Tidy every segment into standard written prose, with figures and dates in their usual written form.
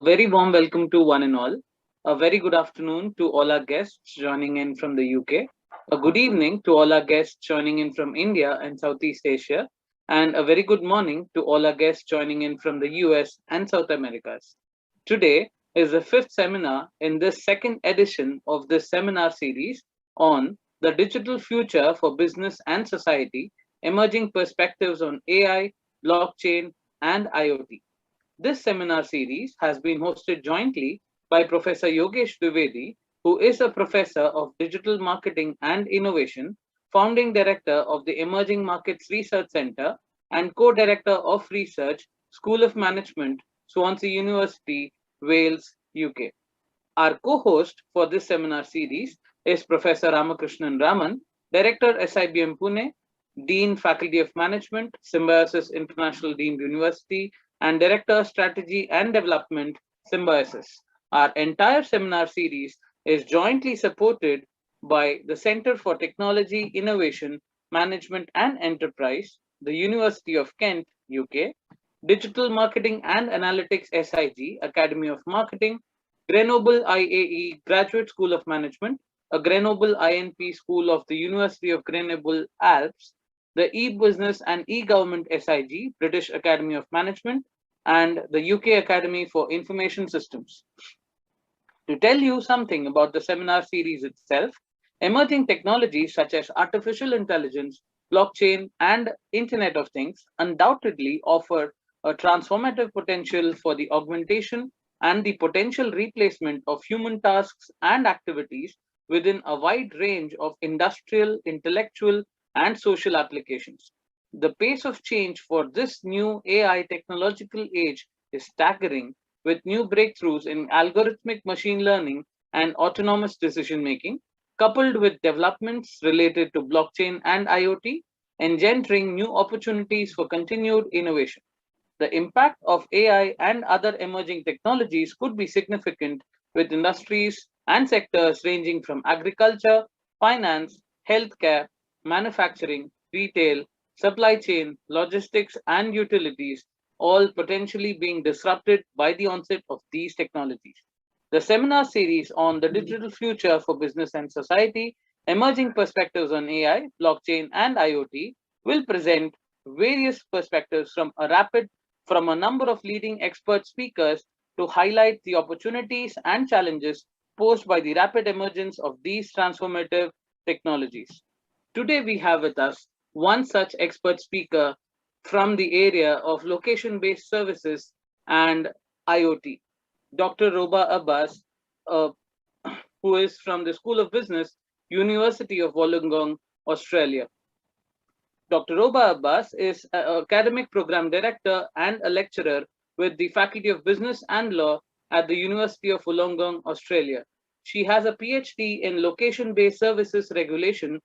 Very warm welcome to one and all. A very good afternoon to all our guests joining in from the UK. A good evening to all our guests joining in from India and Southeast Asia. And a very good morning to all our guests joining in from the US and South Americas. Today is the fifth seminar in this second edition of this seminar series on the digital future for business and society, emerging perspectives on AI, blockchain, and IoT. This seminar series has been hosted jointly by Professor Yogesh Dwivedi, who is a professor of digital marketing and innovation, founding director of the Emerging Markets Research Center, and co director of research, School of Management, Swansea University, Wales, UK. Our co host for this seminar series is Professor Ramakrishnan Raman, Director SIBM Pune, Dean Faculty of Management, Symbiosis International Deemed University, and Director Strategy and Development, Symbiosis. Our entire seminar series is jointly supported by the Center for Technology, Innovation, Management and Enterprise, the University of Kent, UK, Digital Marketing and Analytics SIG, Academy of Marketing, Grenoble IAE-Graduate School of Management, a Grenoble INP School of the University of Grenoble, Alpes, the E-Business and E-Government SIG, British Academy of Management, and the UK Academy for Information Systems. To tell you something about the seminar series itself, emerging technologies such as artificial intelligence, blockchain, and Internet of Things undoubtedly offer a transformative potential for the augmentation and the potential replacement of human tasks and activities within a wide range of industrial, intellectual, and social applications. The pace of change for this new AI technological age is staggering, with new breakthroughs in algorithmic machine learning and autonomous decision making, coupled with developments related to blockchain and IoT, engendering new opportunities for continued innovation. The impact of AI and other emerging technologies could be significant, with industries and sectors ranging from agriculture, finance, healthcare, manufacturing, retail, supply chain, logistics, and utilities, all potentially being disrupted by the onset of these technologies. The seminar series on the digital future for business and society, emerging perspectives on AI, blockchain, and IoT will present various perspectives from a number of leading expert speakers to highlight the opportunities and challenges posed by the rapid emergence of these transformative technologies. Today we have with us one such expert speaker from the area of location-based services and IoT, Dr. Roba Abbas, uh, who is from the School of Business, University of Wollongong, Australia. Dr. Roba Abbas is an academic program director and a lecturer with the Faculty of Business and Law at the University of Wollongong, Australia. She has a PhD in location-based services regulation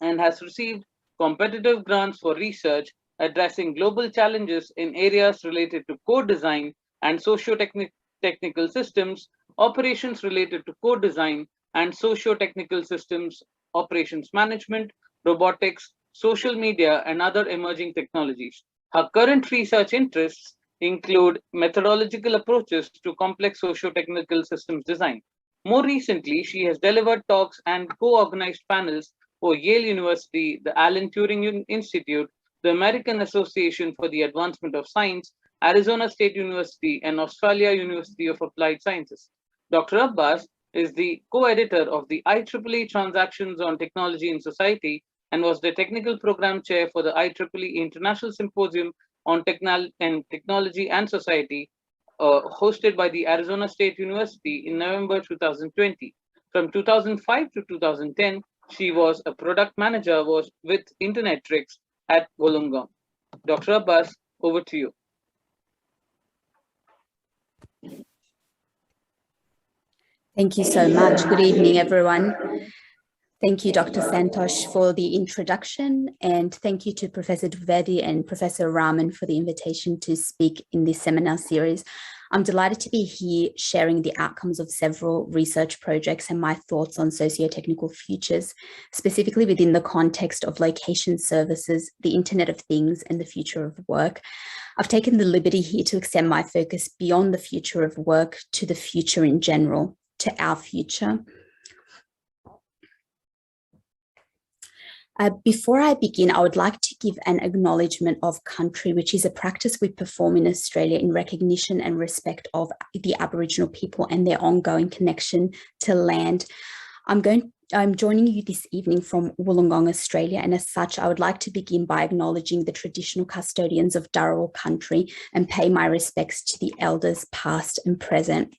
and has received competitive grants for research addressing global challenges in areas related to code design and socio-technical systems, operations related to code design and socio-technical systems, operations management, robotics, social media, and other emerging technologies. Her current research interests include methodological approaches to complex socio-technical systems design. More recently, she has delivered talks and co-organized panels for Yale University, the Alan Turing Institute, the American Association for the Advancement of Science, Arizona State University, and Australia University of Applied Sciences. Dr. Abbas is the co-editor of the IEEE Transactions on Technology in Society and was the technical program chair for the IEEE International Symposium on Technology and Society, hosted by the Arizona State University in November 2020. From 2005 to 2010, she was a product manager with Internet Tricks at Wollongong. Dr. Abbas, over to you. Thank you so much. Good evening, everyone. Thank you, Dr. Santosh, for the introduction, and thank you to Professor Dwivedi and Professor Raman for the invitation to speak in this seminar series. I'm delighted to be here sharing the outcomes of several research projects and my thoughts on socio-technical futures, specifically within the context of location services, the Internet of Things, and the future of work. I've taken the liberty here to extend my focus beyond the future of work to the future in general, to our future. Before I begin, I would like to give an acknowledgement of country, which is a practice we perform in Australia in recognition and respect of the Aboriginal people and their ongoing connection to land. I'm joining you this evening from Wollongong, Australia, and as such, I would like to begin by acknowledging the traditional custodians of Dharawal country and pay my respects to the elders past and present.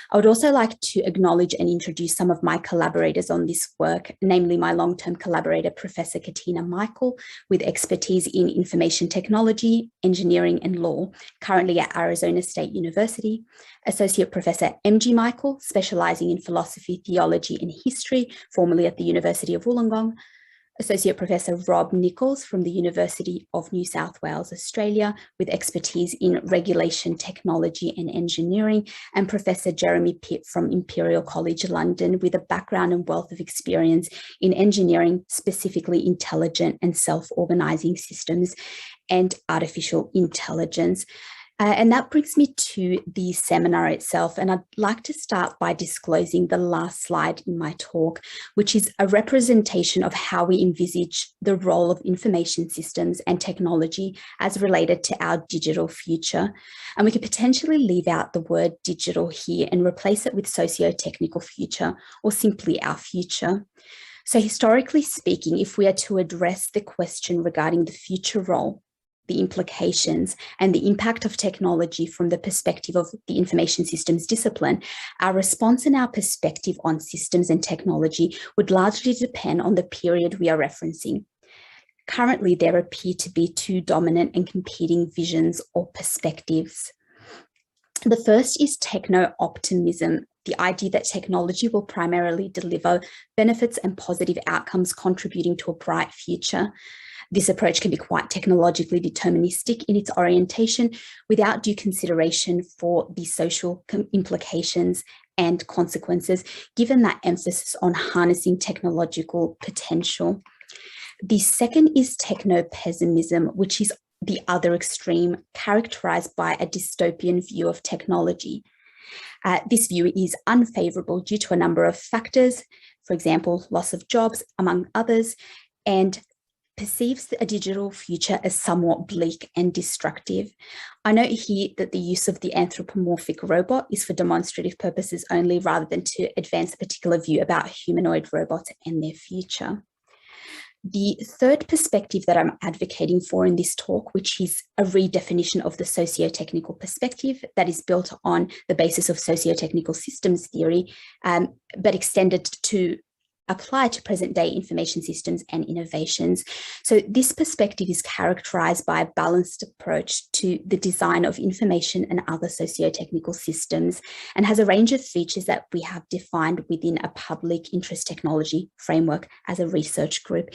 I would also like to acknowledge and introduce some of my collaborators on this work, namely my long-term collaborator, Professor Katina Michael, with expertise in information technology, engineering and law, currently at Arizona State University, Associate Professor M.G. Michael, specialising in philosophy, theology and history, formerly at the University of Wollongong, Associate Professor Rob Nichols from the University of New South Wales, Australia, with expertise in regulation, technology and engineering, and Professor Jeremy Pitt from Imperial College London, with a background and wealth of experience in engineering, specifically intelligent and self-organising systems and artificial intelligence. And that brings me to the seminar itself. And I'd like to start by disclosing the last slide in my talk, which is a representation of how we envisage the role of information systems and technology as related to our digital future. And we could potentially leave out the word digital here and replace it with socio-technical future, or simply our future. So historically speaking, if we are to address the question regarding the future role, the implications and the impact of technology from the perspective of the information systems discipline, our response and our perspective on systems and technology would largely depend on the period we are referencing. Currently, there appear to be two dominant and competing visions or perspectives. The first is techno-optimism, the idea that technology will primarily deliver benefits and positive outcomes contributing to a bright future. This approach can be quite technologically deterministic in its orientation without due consideration for the social implications and consequences, given that emphasis on harnessing technological potential. The second is techno-pessimism, which is the other extreme, characterized by a dystopian view of technology. This view is unfavorable due to a number of factors, for example, loss of jobs, among others, and perceives a digital future as somewhat bleak and destructive. I note here that the use of the anthropomorphic robot is for demonstrative purposes only, rather than to advance a particular view about humanoid robots and their future. The third perspective that I'm advocating for in this talk, which is a redefinition of the socio-technical perspective that is built on the basis of socio-technical systems theory, but extended to apply to present-day information systems and innovations. So this perspective is characterized by a balanced approach to the design of information and other socio-technical systems, and has a range of features that we have defined within a public interest technology framework as a research group.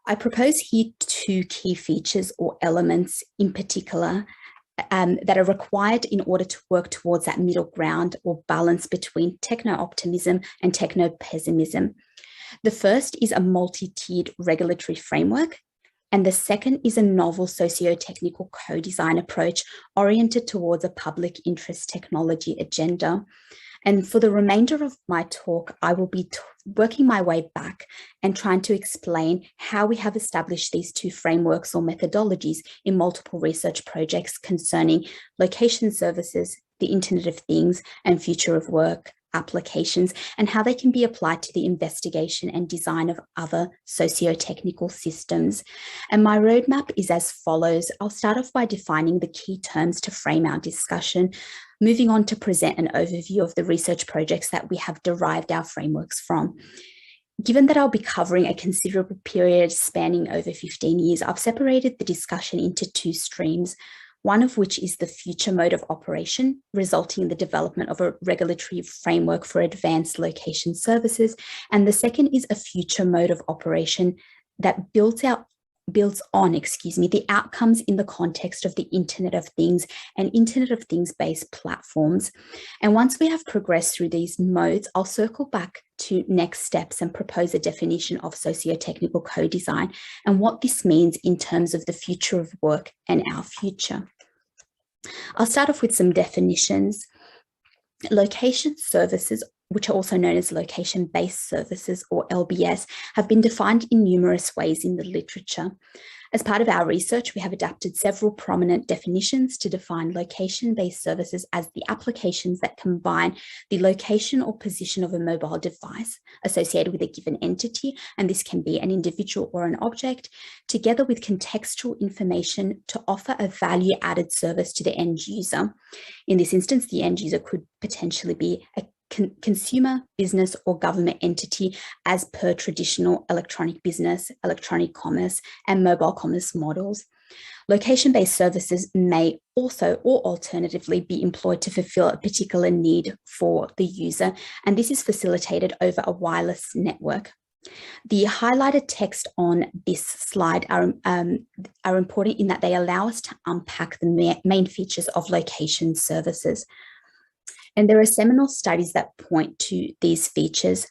I propose here two key features or elements in particular that are required in order to work towards that middle ground or balance between techno-optimism and techno-pessimism. The first is a multi-tiered regulatory framework, and the second is a novel socio-technical co-design approach oriented towards a public interest technology agenda. And for the remainder of my talk, I will be working my way back and trying to explain how we have established these two frameworks or methodologies in multiple research projects concerning location services, the Internet of Things, and future of work applications, and how they can be applied to the investigation and design of other socio-technical systems. And my roadmap is as follows. I'll start off by defining the key terms to frame our discussion, moving on to present an overview of the research projects that we have derived our frameworks from. Given that I'll be covering a considerable period spanning over 15 years, I've separated the discussion into two streams. one of which is the future mode of operation, resulting in the development of a regulatory framework for advanced location services. And the second is a future mode of operation that builds on the outcomes in the context of the Internet of Things and Internet of Things-based platforms. And once we have progressed through these modes, I'll circle back to next steps and propose a definition of socio-technical co-design and what this means in terms of the future of work and our future. I'll start off with some definitions. Location services, which are also known as location-based services or LBS, have been defined in numerous ways in the literature. As part of our research, we have adapted several prominent definitions to define location-based services as the applications that combine the location or position of a mobile device associated with a given entity, and this can be an individual or an object, together with contextual information to offer a value-added service to the end user. In this instance, the end user could potentially be a consumer, business, or government entity as per traditional electronic business, electronic commerce, and mobile commerce models. Location-based services may also or alternatively be employed to fulfill a particular need for the user, and this is facilitated over a wireless network. The highlighted text on this slide are important in that they allow us to unpack the main features of location services. And there are seminal studies that point to these features.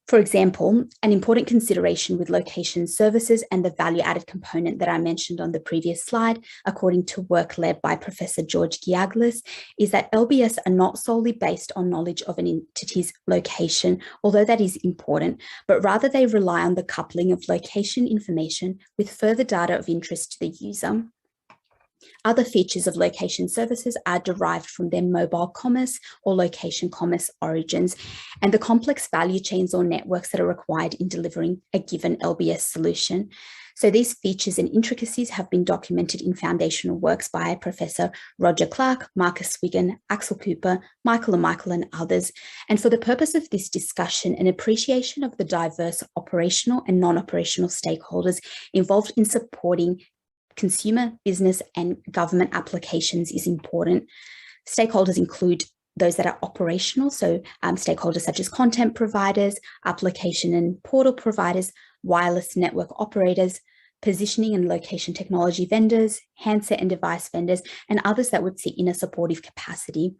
For example, an important consideration with location services and the value-added component that I mentioned on the previous slide, according to work led by Professor George Giaglis, is that LBS are not solely based on knowledge of an entity's location, although that is important, but rather they rely on the coupling of location information with further data of interest to the user. Other features of location services are derived from their mobile commerce or location commerce origins and the complex value chains or networks that are required in delivering a given LBS solution. So these features and intricacies have been documented in foundational works by Professor Roger Clark, Marcus Wigan, Axel Cooper, Michael and others. And for the purpose of this discussion, an appreciation of the diverse operational and non-operational stakeholders involved in supporting consumer, business, and government applications is important. Stakeholders include those that are operational, so stakeholders such as content providers, application and portal providers, wireless network operators, positioning and location technology vendors, handset and device vendors, and others that would sit in a supportive capacity.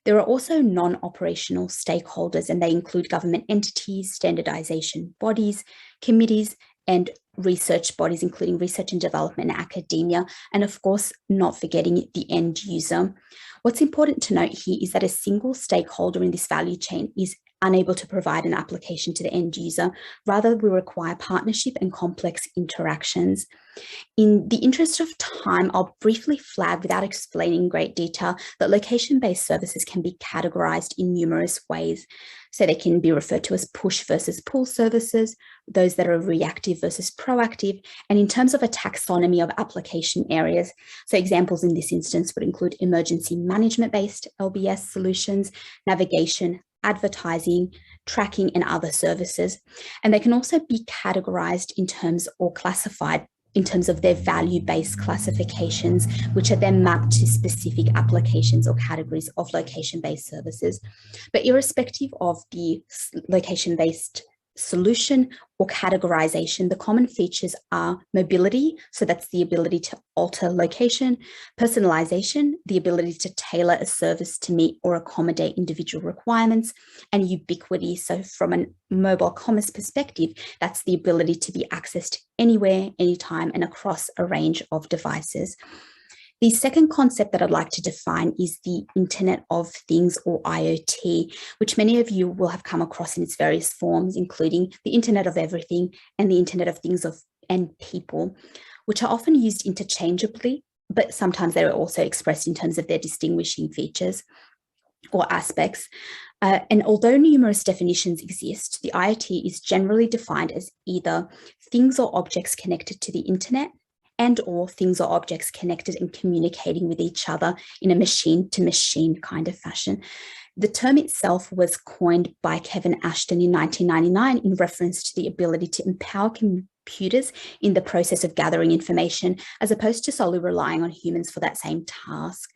There are also non-operational stakeholders, and they include government entities, standardization bodies, committees, and research bodies, including research and development and academia, and of course, not forgetting the end user. What's important to note here is that a single stakeholder in this value chain is unable to provide an application to the end user. Rather, we require partnership and complex interactions. In the interest of time, I'll briefly flag, without explaining in great detail, that location-based services can be categorized in numerous ways. So they can be referred to as push versus pull services, those that are reactive versus proactive, and in terms of a taxonomy of application areas. So examples in this instance would include emergency management-based LBS solutions, navigation, advertising, tracking, and other services. And they can also be categorized in terms or classified in terms of their value-based classifications, which are then mapped to specific applications or categories of location-based services. But irrespective of the location-based solution or categorization, the common features are mobility, so that's the ability to alter location, personalization, the ability to tailor a service to meet or accommodate individual requirements, and ubiquity. So from a mobile commerce perspective, that's the ability to be accessed anywhere, anytime, and across a range of devices. The second concept that I'd like to define is the Internet of Things, or IoT, which many of you will have come across in its various forms, including the Internet of Everything and the Internet of Things and People, which are often used interchangeably, but sometimes they're also expressed in terms of their distinguishing features or aspects. And although numerous definitions exist, the IoT is generally defined as either things or objects connected to the Internet, and or things or objects connected and communicating with each other in a machine-to-machine kind of fashion. The term itself was coined by Kevin Ashton in 1999 in reference to the ability to empower computers in the process of gathering information, as opposed to solely relying on humans for that same task.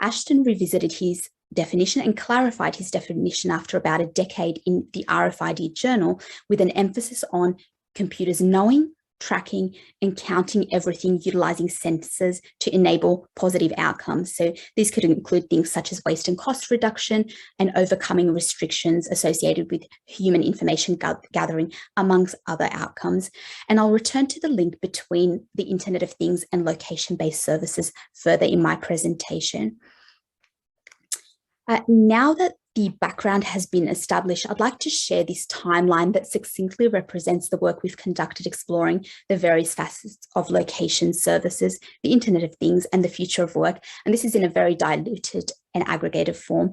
Ashton revisited his definition and clarified his definition after about a decade in the RFID journal, with an emphasis on computers knowing, tracking, and counting everything, utilizing sensors to enable positive outcomes. So these could include things such as waste and cost reduction and overcoming restrictions associated with human information gathering, amongst other outcomes. And I'll return to the link between the Internet of Things and location-based services further in my presentation. Now that the background has been established, I'd like to share this timeline that succinctly represents the work we've conducted exploring the various facets of location services, the Internet of Things, and the future of work. And this is in a very diluted and aggregated form.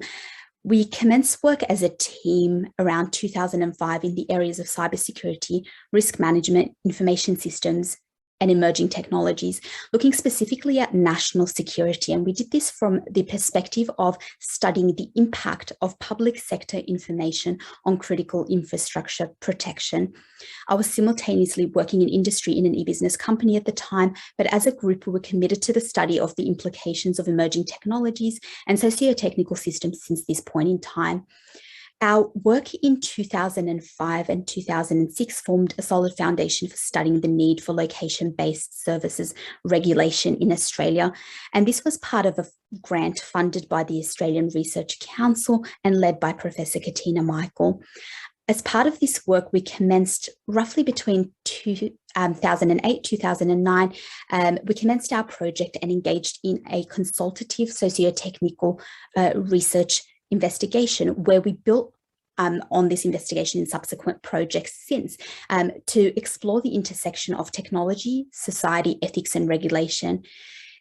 We commenced work as a team around 2005 in the areas of cybersecurity, risk management, information systems, and emerging technologies, looking specifically at national security. And we did this from the perspective of studying the impact of public sector information on critical infrastructure protection. I was simultaneously working in industry in an e-business company at the time, but as a group, we were committed to the study of the implications of emerging technologies and socio-technical systems since this point in time. Our work in 2005 and 2006 formed a solid foundation for studying the need for location-based services regulation in Australia. And this was part of a grant funded by the Australian Research Council and led by Professor Katina Michael. As part of this work, we commenced roughly between 2008, 2009, we commenced our project and engaged in a consultative socio-technical research investigation, where we built on this investigation in subsequent projects since to explore the intersection of technology, society, ethics, and regulation.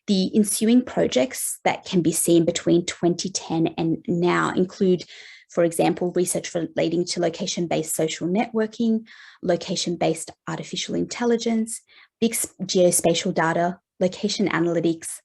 The ensuing projects that can be seen between 2010 and now include, for example, research relating to location-based social networking, location-based artificial intelligence, big geospatial data, location analytics,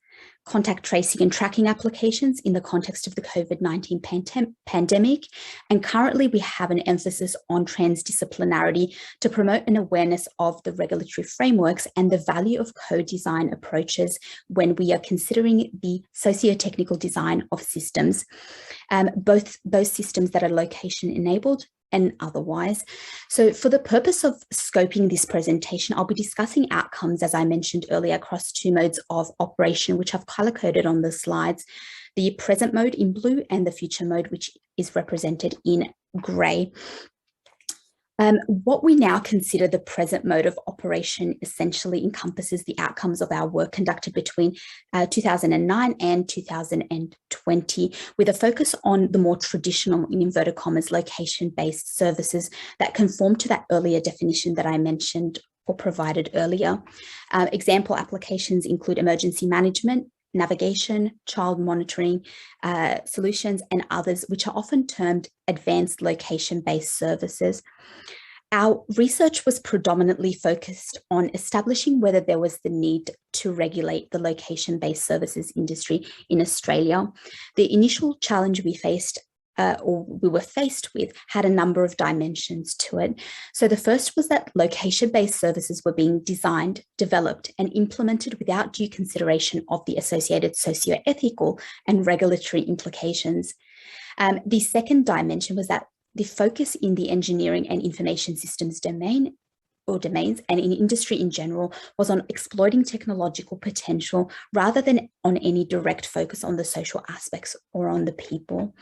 contact tracing and tracking applications in the context of the COVID-19 pandemic. And currently we have an emphasis on transdisciplinarity to promote an awareness of the regulatory frameworks and the value of co-design approaches when we are considering the socio-technical design of systems, both those systems that are location enabled and otherwise. So for the purpose of scoping this presentation, I'll be discussing outcomes, as I mentioned earlier, across two modes of operation, which I've color-coded on the slides, the present mode in blue and the future mode, which is represented in grey. What we now consider the present mode of operation essentially encompasses the outcomes of our work conducted between 2009 and 2020, with a focus on the more traditional, in inverted commas, location-based services that conform to that earlier definition that I mentioned or provided earlier. Example applications include emergency management, navigation, child monitoring solutions, and others, which are often termed advanced location-based services. Our research was predominantly focused on establishing whether there was the need to regulate the location-based services industry in Australia. The initial challenge we faced or we were faced with had a number of dimensions to it. So the first was that location-based services were being designed, developed, and implemented without due consideration of the associated socio-ethical and regulatory implications. The second dimension was that the focus in the engineering and information systems domains and in industry in general was on exploiting technological potential rather than on any direct focus on the social aspects or on the people.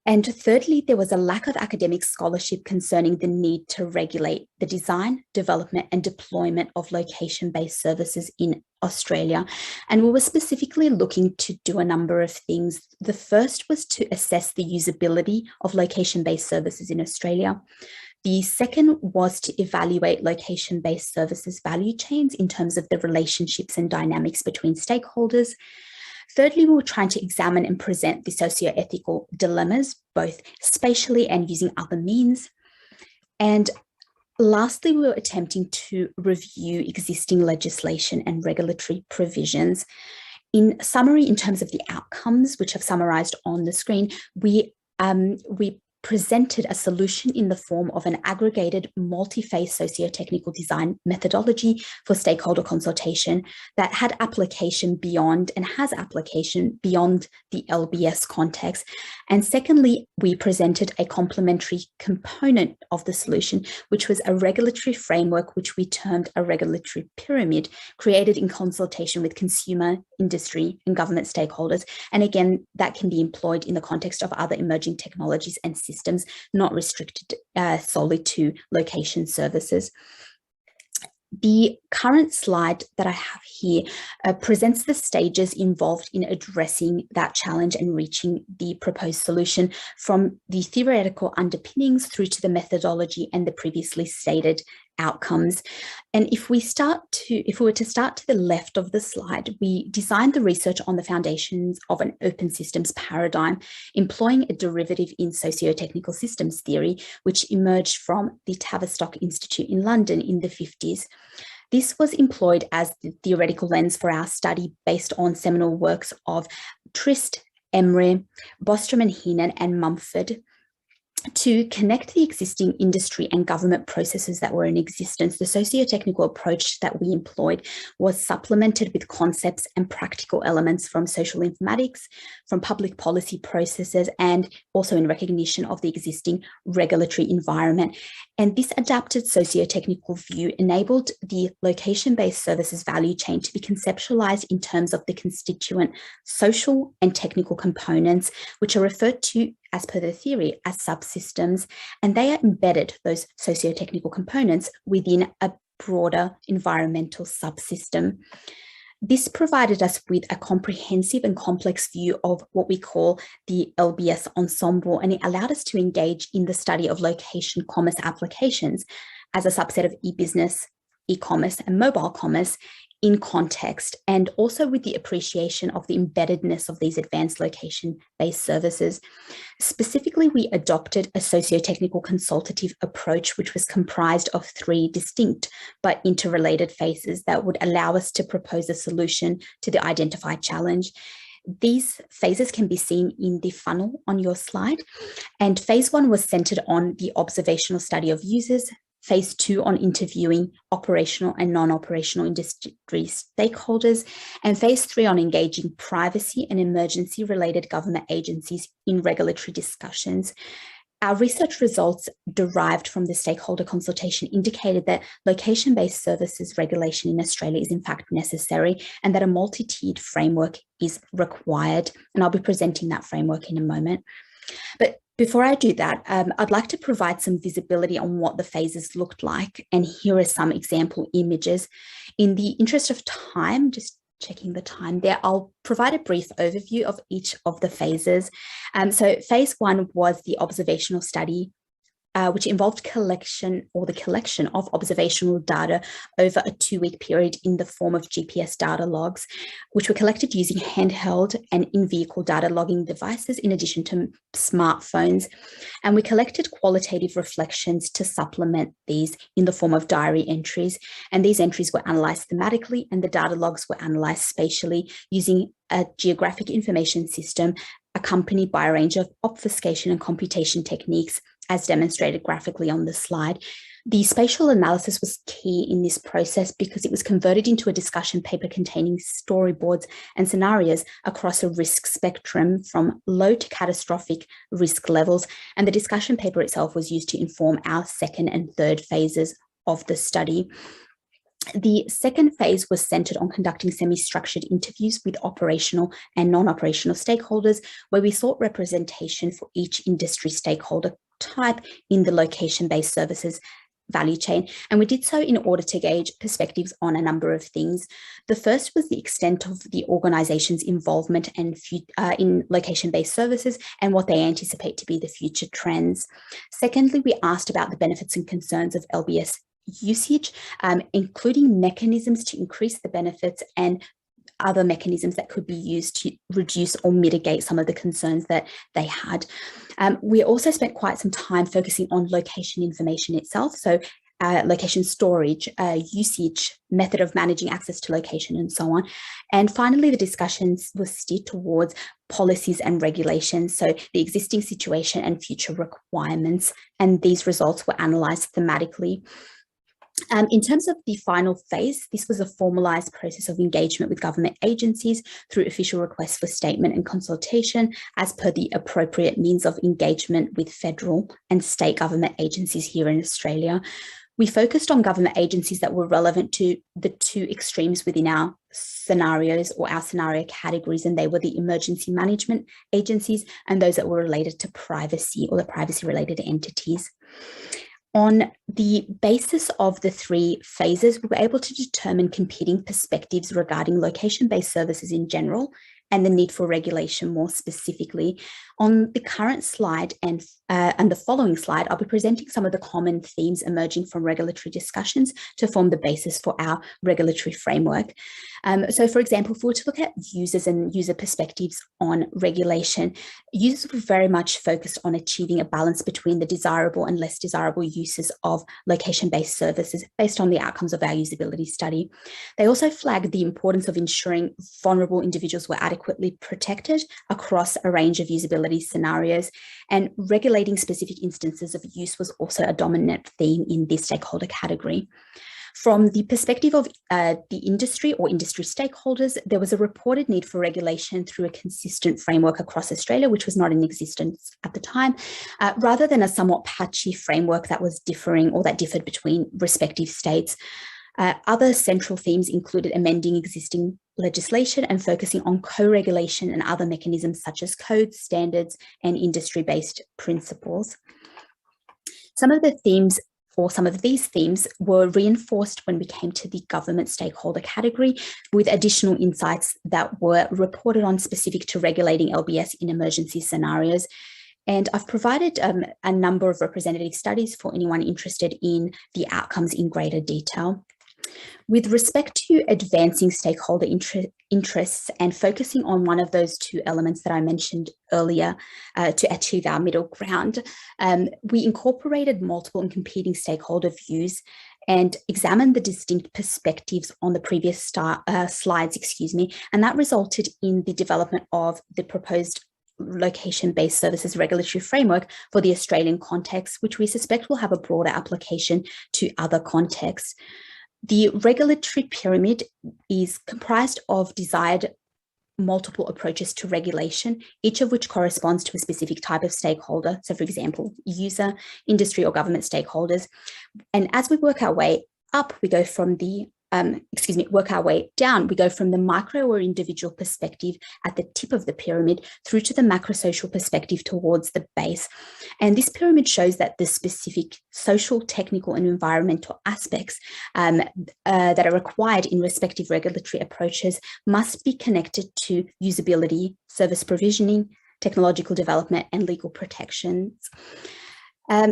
And thirdly, there was a lack of academic scholarship concerning the need to regulate the design, development, and deployment of location-based services in Australia. And we were specifically looking to do a number of things. The first was to assess the usability of location-based services in Australia. The second was to evaluate location-based services value chains in terms of the relationships and dynamics between stakeholders. Thirdly, we were trying to examine and present the socio-ethical dilemmas, both spatially and using other means. And lastly, we were attempting to review existing legislation and regulatory provisions. In summary, in terms of the outcomes, which I've summarized on the screen, we presented a solution in the form of an aggregated multi-phase socio-technical design methodology for stakeholder consultation that had application beyond and has application beyond the LBS context. And secondly, we presented a complementary component of the solution, which was a regulatory framework, which we termed a regulatory pyramid, created in consultation with consumer, industry, and government stakeholders. And again, that can be employed in the context of other emerging technologies and systems, not restricted solely to location services. The current slide that I have here presents the stages involved in addressing that challenge and reaching the proposed solution, from the theoretical underpinnings through to the methodology and the previously stated outcomes. And if we were to start to the left of the slide, we designed the research on the foundations of an open systems paradigm, employing a derivative in socio-technical systems theory, which emerged from the Tavistock Institute in London in the 50s. This was employed as the theoretical lens for our study based on seminal works of Trist, Emre, Bostrom and Heenan, and Mumford. To connect the existing industry and government processes that were in existence, the socio-technical approach that we employed was supplemented with concepts and practical elements from social informatics, from public policy processes, and also in recognition of the existing regulatory environment. And this adapted socio-technical view enabled the location-based services value chain to be conceptualized in terms of the constituent social and technical components, which are referred to, as per the theory, as subsystems, and they are embedded, those socio-technical components, within a broader environmental subsystem. This provided us with a comprehensive and complex view of what we call the LBS ensemble, and it allowed us to engage in the study of location commerce applications as a subset of e-business, e-commerce, and mobile commerce in context, and also with the appreciation of the embeddedness of these advanced location-based services. Specifically, we adopted a socio-technical consultative approach, which was comprised of 3 distinct but interrelated phases that would allow us to propose a solution to the identified challenge. These phases can be seen in the funnel on your slide, and phase 1 was centered on the observational study of users, phase 2 on interviewing operational and non-operational industry stakeholders, and phase 3 on engaging privacy and emergency related government agencies in regulatory discussions. Our research results derived from the stakeholder consultation indicated that location-based services regulation in Australia is in fact necessary, and that a multi-tiered framework is required. And I'll be presenting that framework in a moment. But before I do that, I'd like to provide some visibility on what the phases looked like. And here are some example images. In the interest of time, just checking the time there, I'll provide a brief overview of each of the phases. So phase 1 was the observational study, which involved collection of observational data over a 2-week period in the form of GPS data logs, which were collected using handheld and in-vehicle data logging devices in addition to smartphones. And we collected qualitative reflections to supplement these in the form of diary entries. And these entries were analysed thematically, and the data logs were analysed spatially using a geographic information system accompanied by a range of obfuscation and computation techniques, as demonstrated graphically on the slide. The spatial analysis was key in this process because it was converted into a discussion paper containing storyboards and scenarios across a risk spectrum from low to catastrophic risk levels. And the discussion paper itself was used to inform our 2nd and 3rd phases of the study. The 2nd phase was centered on conducting semi-structured interviews with operational and non-operational stakeholders, where we sought representation for each industry stakeholder type in the location-based services value chain. And we did so in order to gauge perspectives on a number of things. The first was the extent of the organization's involvement and in location-based services and what they anticipate to be the future trends. Secondly, we asked about the benefits and concerns of LBS usage, including mechanisms to increase the benefits and other mechanisms that could be used to reduce or mitigate some of the concerns that they had. We also spent quite some time focusing on location information itself. So location storage, usage, method of managing access to location, and so on. And finally, the discussions were steered towards policies and regulations, so the existing situation and future requirements, and these results were analysed thematically. In terms of the final phase, this was a formalised process of engagement with government agencies through official requests for statement and consultation as per the appropriate means of engagement with federal and state government agencies here in Australia. We focused on government agencies that were relevant to the two extremes within our scenarios or our scenario categories, and they were the emergency management agencies and those that were related to privacy or the privacy-related entities. On the basis of the three phases, we were able to determine competing perspectives regarding location-based services in general and the need for regulation more specifically. On the current slide and the following slide, I'll be presenting some of the common themes emerging from regulatory discussions to form the basis for our regulatory framework. So for example, if we were to look at users and user perspectives on regulation, users were very much focused on achieving a balance between the desirable and less desirable uses of location-based services based on the outcomes of our usability study. They also flagged the importance of ensuring vulnerable individuals were adequately protected across a range of usability scenarios, and regulating specific instances of use was also a dominant theme in this stakeholder category. From the perspective of the industry or industry stakeholders, there was a reported need for regulation through a consistent framework across Australia, which was not in existence at the time, rather than a somewhat patchy framework that was differing or that differed between respective states. Other central themes included amending existing legislation and focusing on co-regulation and other mechanisms such as codes, standards, and industry-based principles. Some of these themes were reinforced when we came to the government stakeholder category, with additional insights that were reported on specific to regulating LBS in emergency scenarios. And I've provided a number of representative studies for anyone interested in the outcomes in greater detail. With respect to advancing stakeholder interests and focusing on one of those two elements that I mentioned earlier to achieve our middle ground, we incorporated multiple and competing stakeholder views and examined the distinct perspectives on the previous slides, and that resulted in the development of the proposed location-based services regulatory framework for the Australian context, which we suspect will have a broader application to other contexts. The regulatory pyramid is comprised of desired multiple approaches to regulation, each of which corresponds to a specific type of stakeholder. So for example, user, industry or government stakeholders. And as we work our way up, we go from the work our way down, we go from the micro or individual perspective at the tip of the pyramid through to the macro social perspective towards the base. And this pyramid shows that the specific social, technical, and environmental aspects that are required in respective regulatory approaches must be connected to usability, service provisioning, technological development, and legal protections.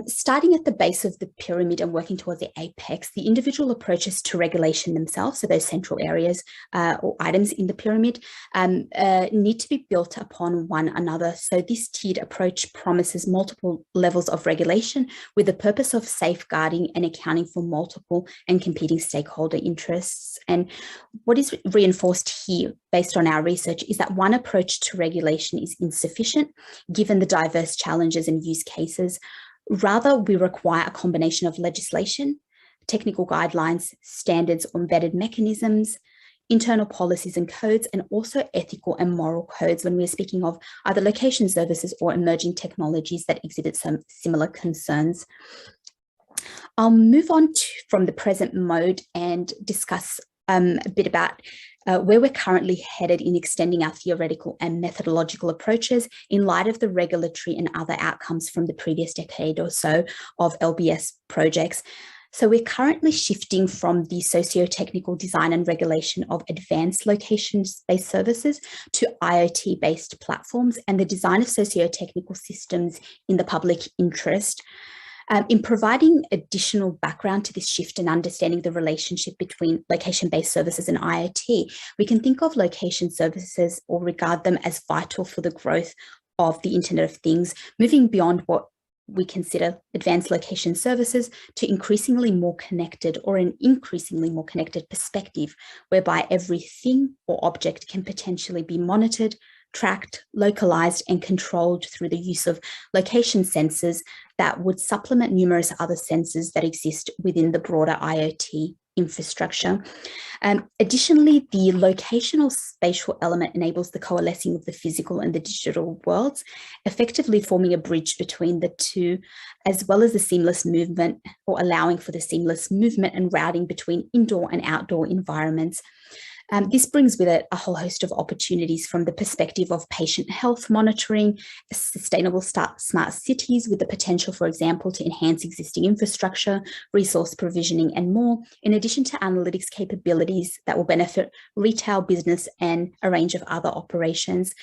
Starting at the base of the pyramid and working towards the apex, the individual approaches to regulation themselves, so those central areas or items in the pyramid, need to be built upon one another. So this tiered approach promises multiple levels of regulation with the purpose of safeguarding and accounting for multiple and competing stakeholder interests. And what is reinforced here based on our research is that one approach to regulation is insufficient given the diverse challenges and use cases. Rather, we require a combination of legislation, technical guidelines, standards or embedded mechanisms, internal policies and codes, and also ethical and moral codes when we're speaking of either location services or emerging technologies that exhibit some similar concerns. I'll move on from the present mode and discuss a bit about where we're currently headed in extending our theoretical and methodological approaches in light of the regulatory and other outcomes from the previous decade or so of LBS projects. So we're currently shifting from the socio-technical design and regulation of advanced location-based services to IoT-based platforms and the design of socio-technical systems in the public interest. In providing additional background to this shift and understanding the relationship between location-based services and IoT, we can think of location services or regard them as vital for the growth of the Internet of Things, moving beyond what we consider advanced location services to increasingly more connected, or an increasingly more connected perspective, whereby everything or object can potentially be monitored, tracked, localized, and controlled through the use of location sensors that would supplement numerous other sensors that exist within the broader IoT infrastructure. Additionally, the locational spatial element enables the coalescing of the physical and the digital worlds, effectively forming a bridge between the two, as well as the seamless movement, or allowing for the seamless movement and routing between indoor and outdoor environments. This brings with it a whole host of opportunities from the perspective of patient health monitoring, sustainable smart cities with the potential, for example, to enhance existing infrastructure, resource provisioning, and more, in addition to analytics capabilities that will benefit retail, business, and a range of other operations.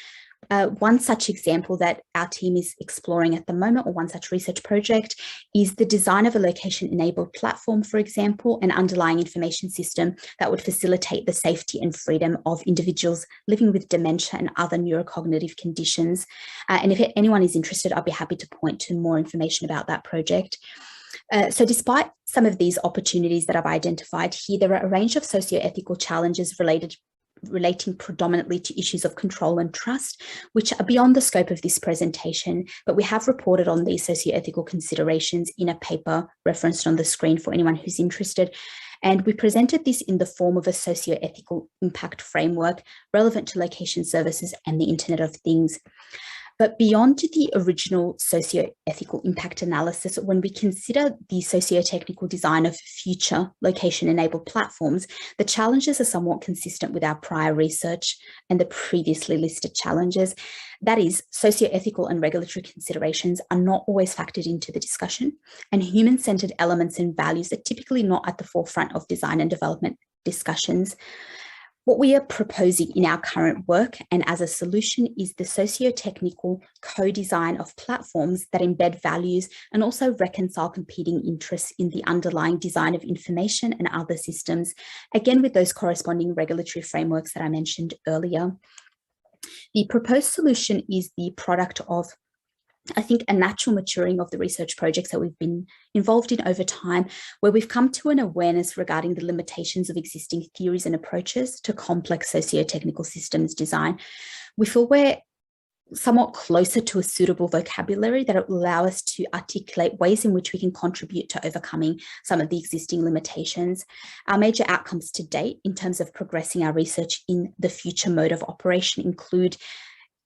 One such example that our team is exploring at the moment, or one such research project, is the design of a location-enabled platform, for example, an underlying information system that would facilitate the safety and freedom of individuals living with dementia and other neurocognitive conditions. And if anyone is interested, I'll be happy to point to more information about that project. So despite some of these opportunities that I've identified here, there are a range of socio-ethical challenges relating predominantly to issues of control and trust, which are beyond the scope of this presentation, but we have reported on these socio-ethical considerations in a paper referenced on the screen for anyone who's interested. And we presented this in the form of a socio-ethical impact framework relevant to location services and the Internet of Things. But beyond the original socio-ethical impact analysis, when we consider the socio-technical design of future location-enabled platforms, the challenges are somewhat consistent with our prior research and the previously listed challenges. That is, socio-ethical and regulatory considerations are not always factored into the discussion, and human-centered elements and values are typically not at the forefront of design and development discussions. What we are proposing in our current work and as a solution is the socio-technical co-design of platforms that embed values and also reconcile competing interests in the underlying design of information and other systems, again with those corresponding regulatory frameworks that I mentioned earlier. The proposed solution is the product of, I think, a natural maturing of the research projects that we've been involved in over time, where we've come to an awareness regarding the limitations of existing theories and approaches to complex socio-technical systems design. We feel we're somewhat closer to a suitable vocabulary that will allow us to articulate ways in which we can contribute to overcoming some of the existing limitations. Our major outcomes to date in terms of progressing our research in the future mode of operation include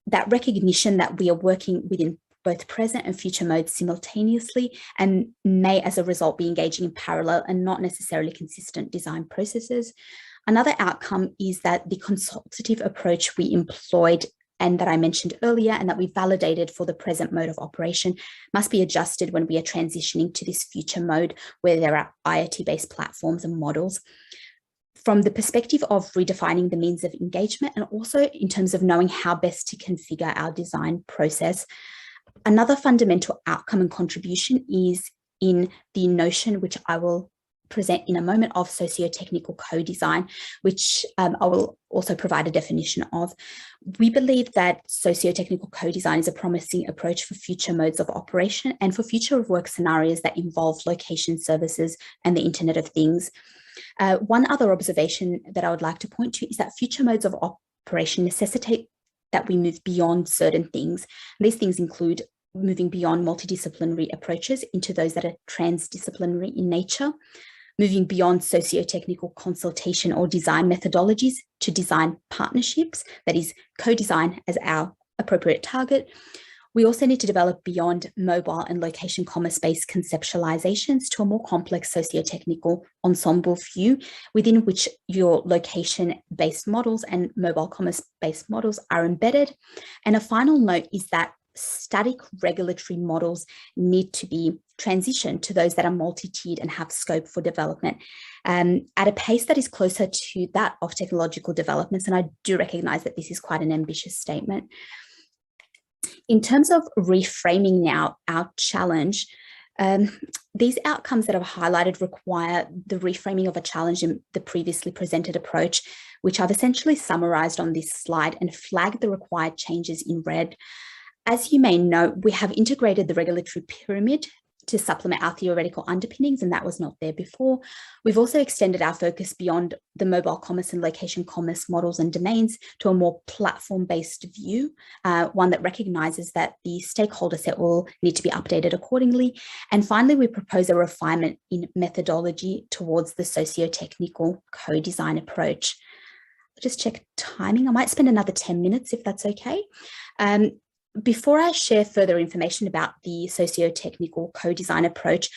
that recognition that we are working within both present and future modes simultaneously, and may as a result be engaging in parallel and not necessarily consistent design processes. Another outcome is that the consultative approach we employed and that I mentioned earlier and that we validated for the present mode of operation must be adjusted when we are transitioning to this future mode where there are IoT-based platforms and models. From the perspective of redefining the means of engagement and also in terms of knowing how best to configure our design process. Another fundamental outcome and contribution is in the notion, which I will present in a moment, of socio-technical co-design, which I will also provide a definition of. We believe that socio-technical co-design is a promising approach for future modes of operation and for future of work scenarios that involve location services and the Internet of Things. One other observation that I would like to point to is that future modes of operation necessitate that we move beyond certain things. These things include moving beyond multidisciplinary approaches into those that are transdisciplinary in nature, moving beyond socio-technical consultation or design methodologies to design partnerships, that is co-design as our appropriate target. We also need to develop beyond mobile and location commerce-based conceptualizations to a more complex socio-technical ensemble view within which your location-based models and mobile commerce-based models are embedded. And a final note is that static regulatory models need to be transitioned to those that are multi-tiered and have scope for development at a pace that is closer to that of technological developments. And I do recognize that this is quite an ambitious statement. In terms of reframing now our challenge, these outcomes that I've highlighted require the reframing of a challenge in the previously presented approach, which I've essentially summarized on this slide and flagged the required changes in red. As you may know, we have integrated the regulatory pyramid to supplement our theoretical underpinnings, and that was not there before. We've also extended our focus beyond the mobile commerce and location commerce models and domains to a more platform-based view, one that recognises that the stakeholder set will need to be updated accordingly. And finally, we propose a refinement in methodology towards the socio-technical co-design approach. I'll just check timing. I might spend another 10 minutes if that's okay. Before I share further information about the socio-technical co-design approach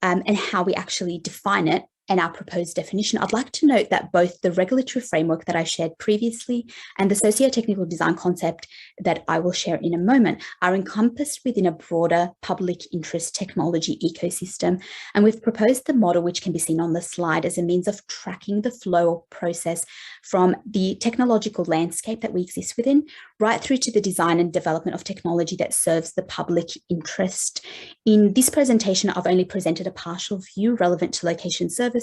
and how we actually define it and our proposed definition, I'd like to note that both the regulatory framework that I shared previously and the socio-technical design concept that I will share in a moment are encompassed within a broader public interest technology ecosystem. And we've proposed the model, which can be seen on the slide, as a means of tracking the flow or process from the technological landscape that we exist within, right through to the design and development of technology that serves the public interest. In this presentation, I've only presented a partial view relevant to location services,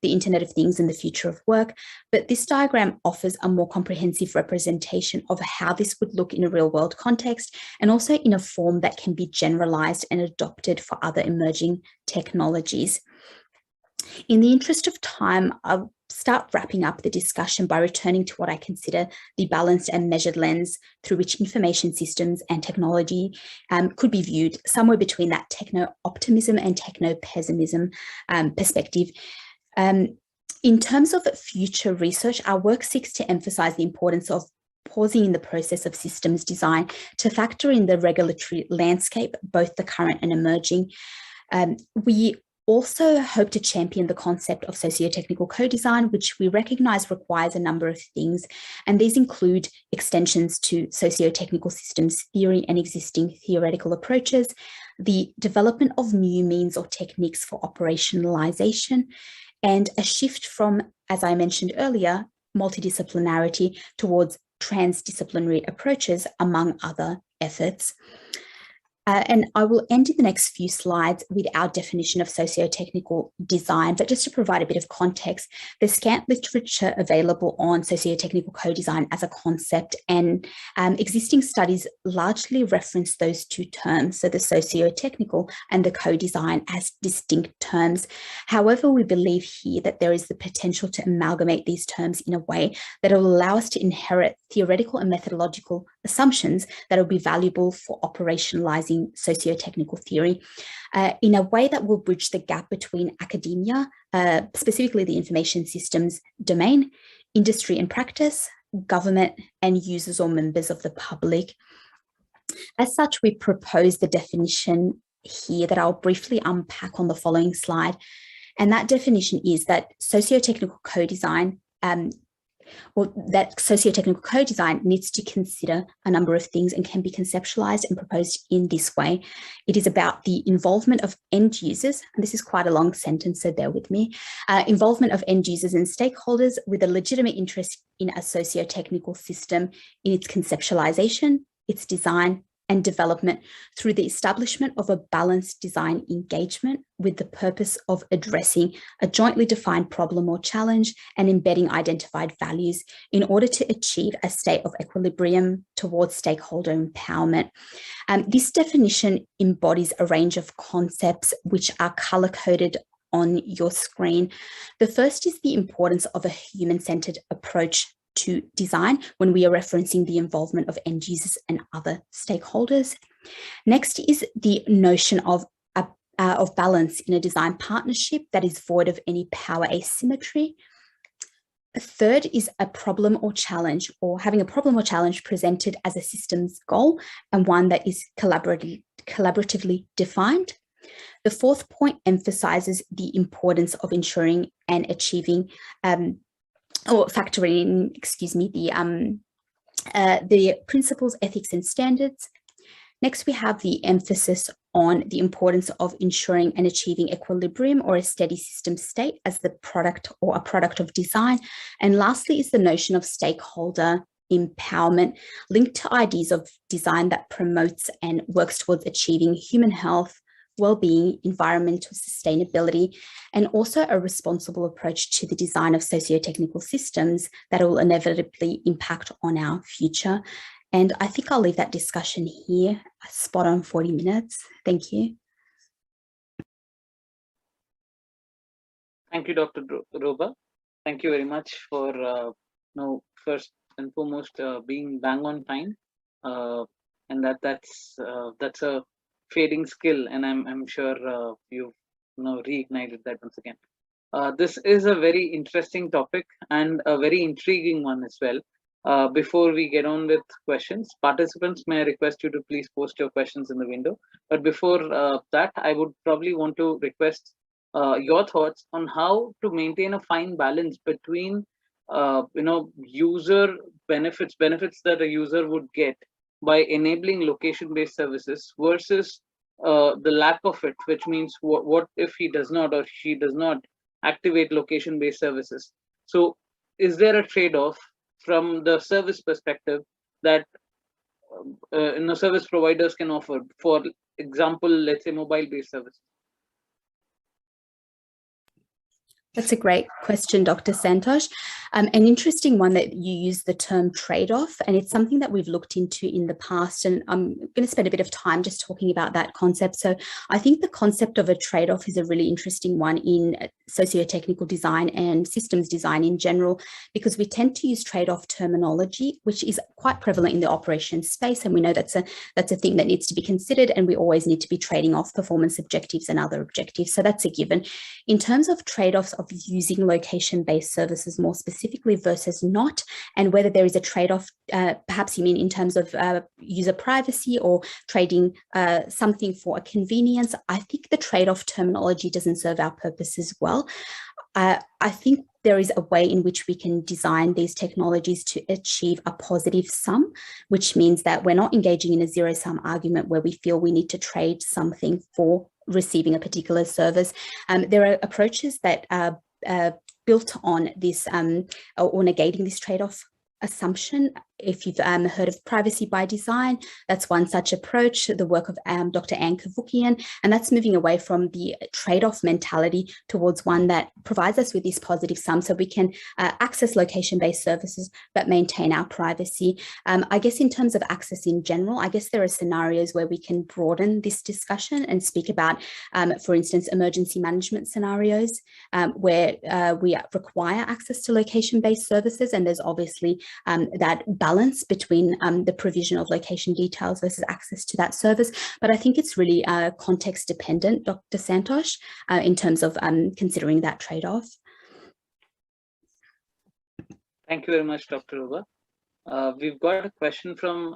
the Internet of Things and the future of work, but this diagram offers a more comprehensive representation of how this would look in a real world context, and also in a form that can be generalized and adopted for other emerging technologies. In the interest of time, I'll start wrapping up the discussion by returning to what I consider the balanced and measured lens through which information systems and technology could be viewed, somewhere between that techno-optimism and techno-pessimism perspective. In terms of future research, our work seeks to emphasize the importance of pausing in the process of systems design to factor in the regulatory landscape, both the current and emerging. We also hope to champion the concept of socio-technical co-design, which we recognise requires a number of things, and these include extensions to socio-technical systems theory and existing theoretical approaches, the development of new means or techniques for operationalisation, and a shift from, as I mentioned earlier, multidisciplinarity towards transdisciplinary approaches, among other efforts. And I will end in the next few slides with our definition of socio-technical design, but just to provide a bit of context, there's scant literature available on socio-technical co-design as a concept, and existing studies largely reference those two terms, so the socio-technical and the co-design, as distinct terms. However, we believe here that there is the potential to amalgamate these terms in a way that will allow us to inherit theoretical and methodological assumptions that will be valuable for operationalizing socio-technical theory in a way that will bridge the gap between academia, specifically the information systems domain, industry and practice, government, and users or members of the public. As such, we propose the definition here that I'll briefly unpack on the following slide. And that definition is that socio-technical co-design needs to consider a number of things and can be conceptualized and proposed in this way. It is about the involvement of end users, and this is quite a long sentence, so bear with me, involvement of end users and stakeholders with a legitimate interest in a socio-technical system in its conceptualization, its design, and development through the establishment of a balanced design engagement with the purpose of addressing a jointly defined problem or challenge and embedding identified values in order to achieve a state of equilibrium towards stakeholder empowerment. This definition embodies a range of concepts which are color-coded on your screen. The first is the importance of a human-centered approach to design when we are referencing the involvement of end users and other stakeholders. Next is the notion of balance in a design partnership that is void of any power asymmetry. A third is a problem or challenge, or having a problem or challenge presented as a systems goal and one that is collaboratively defined. The fourth point emphasizes the importance of ensuring and achieving or factoring in, the principles, ethics, and standards. Next, we have the emphasis on the importance of ensuring and achieving equilibrium or a steady system state as the product or a product of design. And lastly is the notion of stakeholder empowerment linked to ideas of design that promotes and works towards achieving human health, well-being, environmental sustainability, and also a responsible approach to the design of socio-technical systems that will inevitably impact on our future. And I think I'll leave that discussion here, spot on 40 minutes. Thank you. Thank you, Dr. Roba. Thank you very much for first and foremost being bang on time, and that's a fading skill, and I'm sure you've reignited that once again. This is a very interesting topic and a very intriguing one as well. Before we get on with questions, participants, may I request you to please post your questions in the window. But before that, I would probably want to request your thoughts on how to maintain a fine balance between user benefits that a user would get by enabling location-based services versus the lack of it, which means what if he does not or she does not activate location-based services. So is there a trade-off from the service perspective that service providers can offer? For example, let's say mobile-based services. That's a great question, Dr. Santosh. An interesting one that you use the term trade-off, and it's something that we've looked into in the past, and I'm going to spend a bit of time just talking about that concept. So I think the concept of a trade-off is a really interesting one in socio-technical design and systems design in general, because we tend to use trade-off terminology, which is quite prevalent in the operations space, and we know that's a thing that needs to be considered, and we always need to be trading off performance objectives and other objectives. So that's a given. In terms of trade-offs of using location-based services more specifically versus not, and whether there is a trade-off, perhaps you mean in terms of user privacy or trading something for a convenience, I think the trade-off terminology doesn't serve our purpose as well. I think there is a way in which we can design these technologies to achieve a positive sum, which means that we're not engaging in a zero-sum argument where we feel we need to trade something for receiving a particular service. There are approaches that are built on this or negating this trade-off assumption. If you've heard of privacy by design, that's one such approach, the work of Dr. Anne Kavukian, and that's moving away from the trade-off mentality towards one that provides us with this positive sum so we can access location-based services but maintain our privacy. I guess in terms of access in general, I guess there are scenarios where we can broaden this discussion and speak about, for instance, emergency management scenarios where we require access to location-based services, and there's obviously that balance between the provision of location details versus access to that service. But I think it's really context dependent, Dr. Santosh, in terms of considering that trade-off. Thank you very much, Dr. Uba. We've got a question from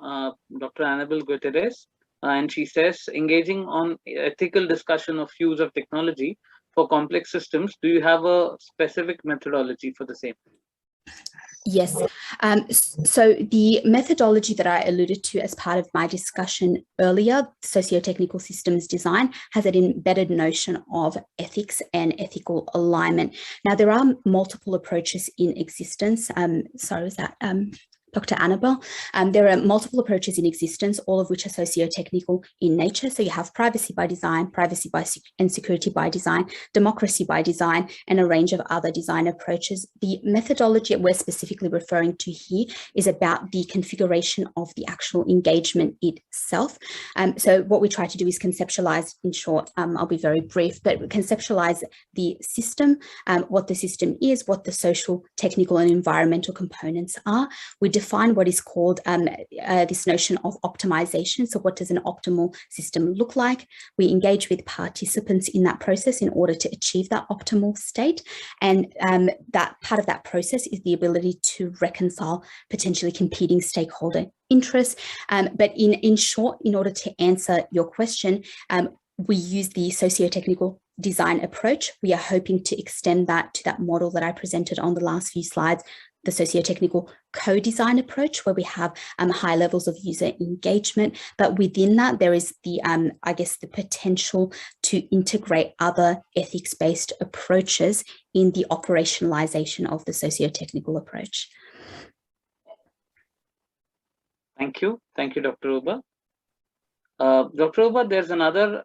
Dr. Annabel Guterres, and she says, engaging on ethical discussion of use of technology for complex systems, do you have a specific methodology for the same? Yes. So the methodology that I alluded to as part of my discussion earlier, socio-technical systems design, has an embedded notion of ethics and ethical alignment. Now, there are multiple approaches in existence. Sorry, was that Dr. Annabel? There are multiple approaches in existence, all of which are socio-technical in nature. So you have privacy by design, and security by design, democracy by design, and a range of other design approaches. The methodology we're specifically referring to here is about the configuration of the actual engagement itself. So what we try to do is conceptualize, in short, I'll be very brief, but conceptualize the system, what the system is, what the social, technical, and environmental components are. We define what is called this notion of optimization. So what does an optimal system look like? We engage with participants in that process in order to achieve that optimal state. And that part of that process is the ability to reconcile potentially competing stakeholder interests. But in short, in order to answer your question, we use the socio-technical design approach. We are hoping to extend that to that model that I presented on the last few slides, the socio-technical co-design approach, where we have high levels of user engagement. But within that, there is the, I guess, the potential to integrate other ethics-based approaches in the operationalization of the socio-technical approach. Thank you, Dr. Uba. Dr. Uba, there's another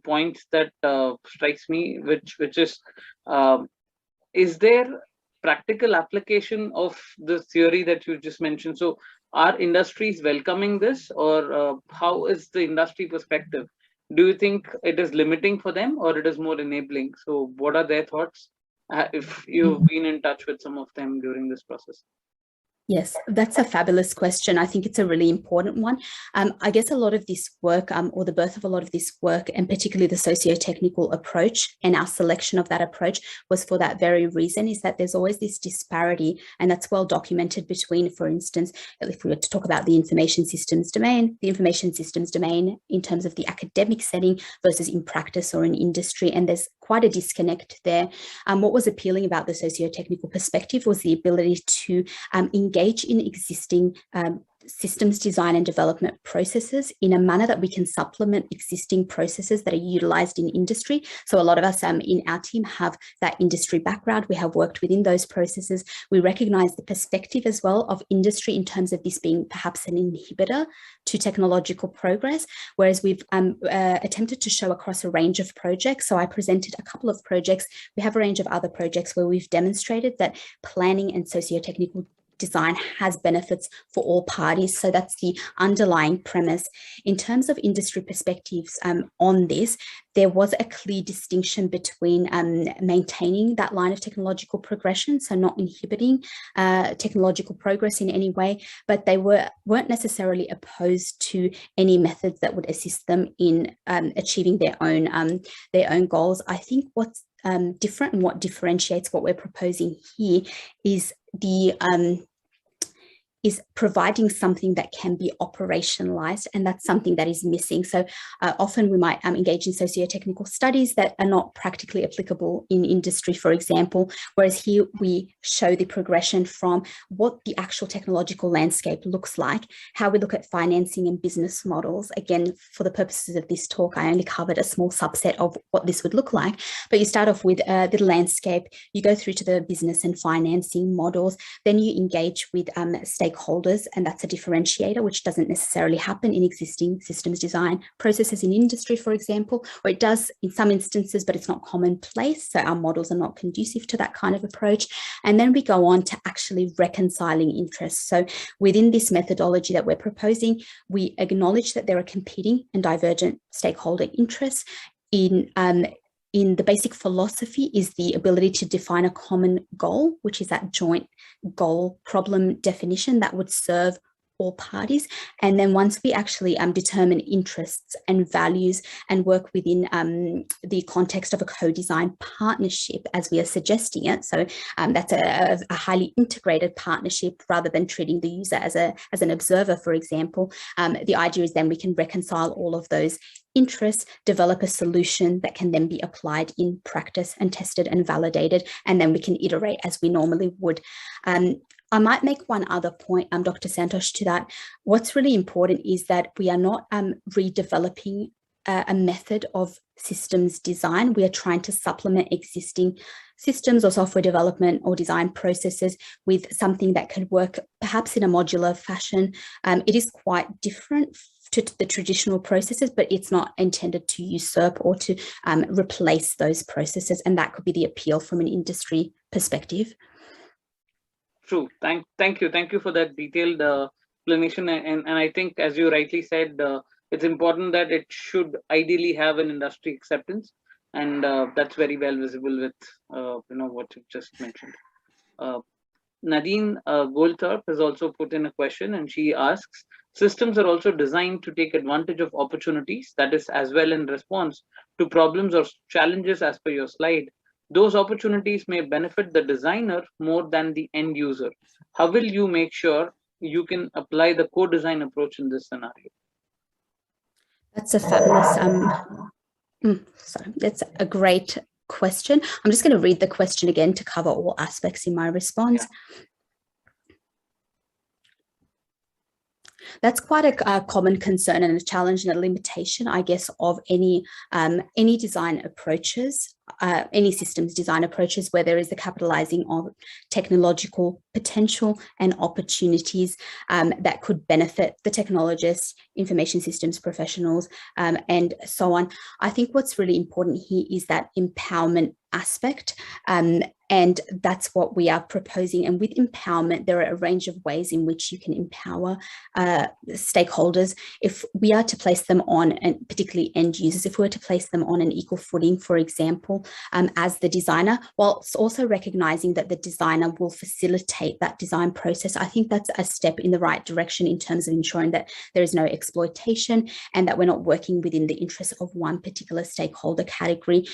point that strikes me, which is there practical application of the theory that you just mentioned? So Are industries welcoming this, or how is the industry perspective? Do you think it is limiting for them, or it is more enabling? So what are their thoughts, if you've been in touch with some of them during this process? Yes, that's a fabulous question. I think it's a really important one. I guess a lot of this work, or the birth of a lot of this work, and particularly the socio-technical approach and our selection of that approach, was for that very reason, is that there's always this disparity, and that's well documented between, for instance, if we were to talk about the information systems domain in terms of the academic setting versus in practice or in industry, and there's quite a disconnect there. What was appealing about the socio-technical perspective was the ability to engage in existing systems design and development processes in a manner that we can supplement existing processes that are utilized in industry. So a lot of us in our team have that industry background. We have worked within those processes. We recognize the perspective as well of industry in terms of this being perhaps an inhibitor to technological progress, whereas we've attempted to show across a range of projects. So I presented a couple of projects. We have a range of other projects where we've demonstrated that planning and socio-technical design has benefits for all parties. So that's the underlying premise. In terms of industry perspectives on this, there was a clear distinction between maintaining that line of technological progression, so not inhibiting technological progress in any way, but they weren't necessarily opposed to any methods that would assist them in achieving their own goals. I think what's different and what differentiates what we're proposing here is is providing something that can be operationalized, and that's something that is missing. So often we might engage in socio-technical studies that are not practically applicable in industry, for example, whereas here we show the progression from what the actual technological landscape looks like, how we look at financing and business models. Again, for the purposes of this talk, I only covered a small subset of what this would look like, but you start off with the landscape, you go through to the business and financing models, then you engage with stakeholders, and that's a differentiator which doesn't necessarily happen in existing systems design processes in industry, for example, or it does in some instances, but it's not commonplace. So our models are not conducive to that kind of approach. And then we go on to actually reconciling interests. So within this methodology that we're proposing, we acknowledge that there are competing and divergent stakeholder interests. In the basic philosophy is the ability to define a common goal, which is that joint goal problem definition that would serve all parties. And then once we actually determine interests and values and work within the context of a co-design partnership, as we are suggesting it, so that's a highly integrated partnership rather than treating the user as an observer, for example. The idea is then we can reconcile all of those interests, develop a solution that can then be applied in practice and tested and validated, and then we can iterate as we normally would. I might make one other point, Dr. Santosh, to that. What's really important is that we are not redeveloping a method of systems design. We are trying to supplement existing systems or software development or design processes with something that can work perhaps in a modular fashion. It is quite different to the traditional processes, but it's not intended to usurp or to replace those processes. And that could be the appeal from an industry perspective. True. Thank you for that detailed explanation. And I think, as you rightly said, it's important that it should ideally have an industry acceptance, and that's very well visible with what you just mentioned. Nadine Goldthorpe has also put in a question, and she asks, systems are also designed to take advantage of opportunities, that is, as well in response to problems or challenges as per your slide. Those opportunities may benefit the designer more than the end user. How will you make sure you can apply the co-design approach in this scenario? That's a fabulous, that's a great question. I'm just going to read the question again to cover all aspects in my response. Yeah. That's quite a common concern and a challenge and a limitation, I guess, of any design approaches, any systems design approaches where there is the capitalizing of technological potential and opportunities that could benefit the technologists, information systems professionals, and so on. I think what's really important here is that empowerment aspect. And that's what we are proposing. And with empowerment, there are a range of ways in which you can empower stakeholders. If we are to place them on, and particularly end users, if we were to place them on an equal footing, for example, as the designer, whilst also recognizing that the designer will facilitate that design process, I think that's a step in the right direction in terms of ensuring that there is no exploitation and that we're not working within the interests of one particular stakeholder category.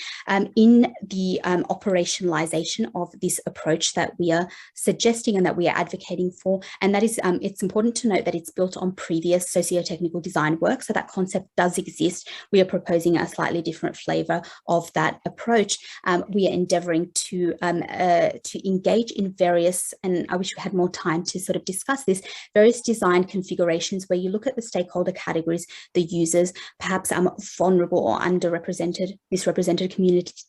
In the operationalization of this approach that we are suggesting and that we are advocating for, and that is, it's important to note that it's built on previous socio-technical design work, so that concept does exist. We are proposing a slightly different flavor of that approach. We are endeavoring to engage in various, and I wish we had more time to sort of discuss this, various design configurations where you look at the stakeholder categories, the users, perhaps vulnerable or underrepresented, misrepresented communities,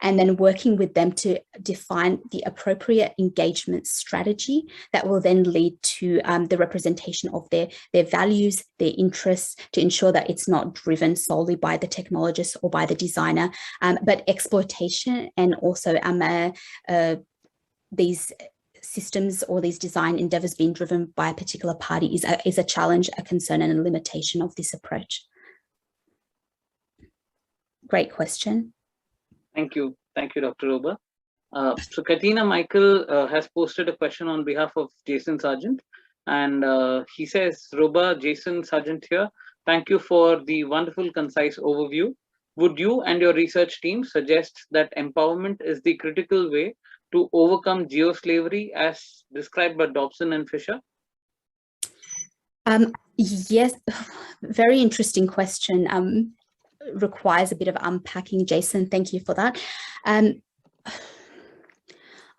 and then working with them to define the appropriate engagement strategy that will then lead to the representation of their values, their interests, to ensure that it's not driven solely by the technologist or by the designer, but exploitation and also these systems or these design endeavors being driven by a particular party is a challenge, a concern, and a limitation of this approach. Great question. Thank you. Thank you, Dr. Roba. So Katina Michael has posted a question on behalf of Jason Sargent, and he says, Roba, Jason Sargent here, thank you for the wonderful, concise overview. Would you and your research team suggest that empowerment is the critical way to overcome geoslavery as described by Dobson and Fisher? Yes, very interesting question. Requires a bit of unpacking, Jason. Thank you for that.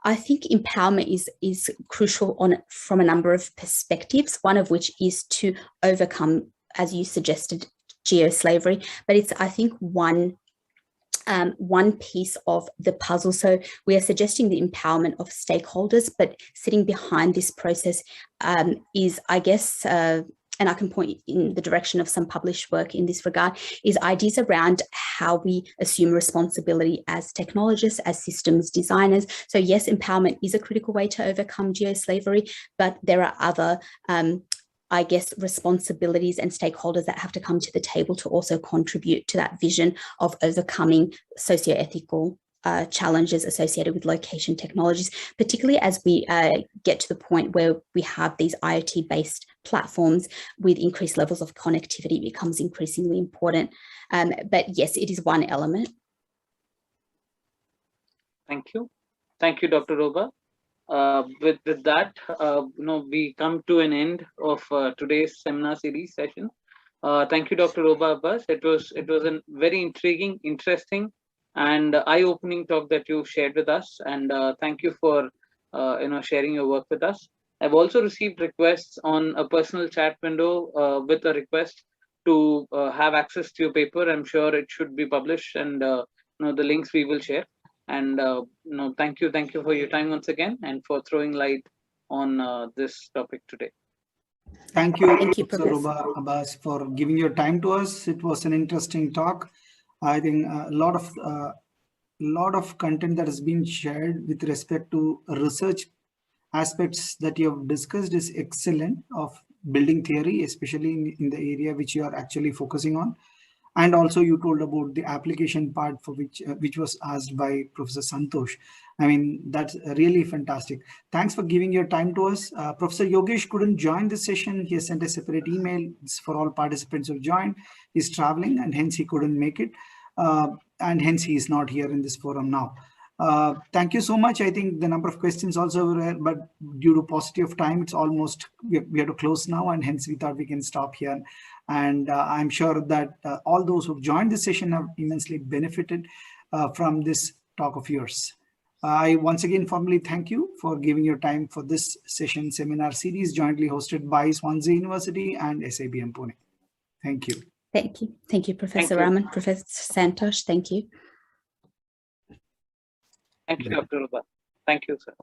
I think empowerment is crucial from a number of perspectives, one of which is to overcome, as you suggested, geoslavery, but it's, I think, one piece of the puzzle. So we are suggesting the empowerment of stakeholders, but sitting behind this process is, I guess, and I can point in the direction of some published work in this regard, is ideas around how we assume responsibility as technologists, as systems designers. So yes, empowerment is a critical way to overcome geoslavery, but there are other, I guess, responsibilities and stakeholders that have to come to the table to also contribute to that vision of overcoming socio-ethical challenges associated with location technologies, particularly as we get to the point where we have these IoT-based platforms with increased levels of connectivity becomes increasingly important. But yes, it is one element. Thank you. Thank you, Dr. Roba. With that, we come to an end of today's seminar series session. Thank you, Dr. Roba Abbas. It was a very intriguing, interesting, and eye-opening talk that you shared with us, and thank you for sharing your work with us. I've also received requests on a personal chat window with a request to have access to your paper. I'm sure it should be published, and the links we will share. And thank you for your time once again and for throwing light on this topic today. Thank you, Professor Roba Abbas, for giving your time to us. It was an interesting talk. I think a lot of content that has been shared with respect to research aspects that you have discussed is excellent, of building theory, especially in the area which you are actually focusing on. And also you told about the application part for which was asked by Professor Santosh. I mean, that's really fantastic. Thanks for giving your time to us. Professor Yogesh couldn't join this session. He has sent a separate email for all participants who joined. He's traveling and hence he couldn't make it. And hence he is not here in this forum now. Thank you so much. I think the number of questions also were, but due to paucity of time, it's almost, we have to close now, and hence we thought we can stop here. And I'm sure that all those who joined this session have immensely benefited from this talk of yours. I once again formally thank you for giving your time for this seminar series jointly hosted by Swansea University and SABM Pune. Thank you. Thank you. Thank you, Professor Raman, Professor Santosh. Thank you. Thank you, Dr. Roba. Thank you, sir.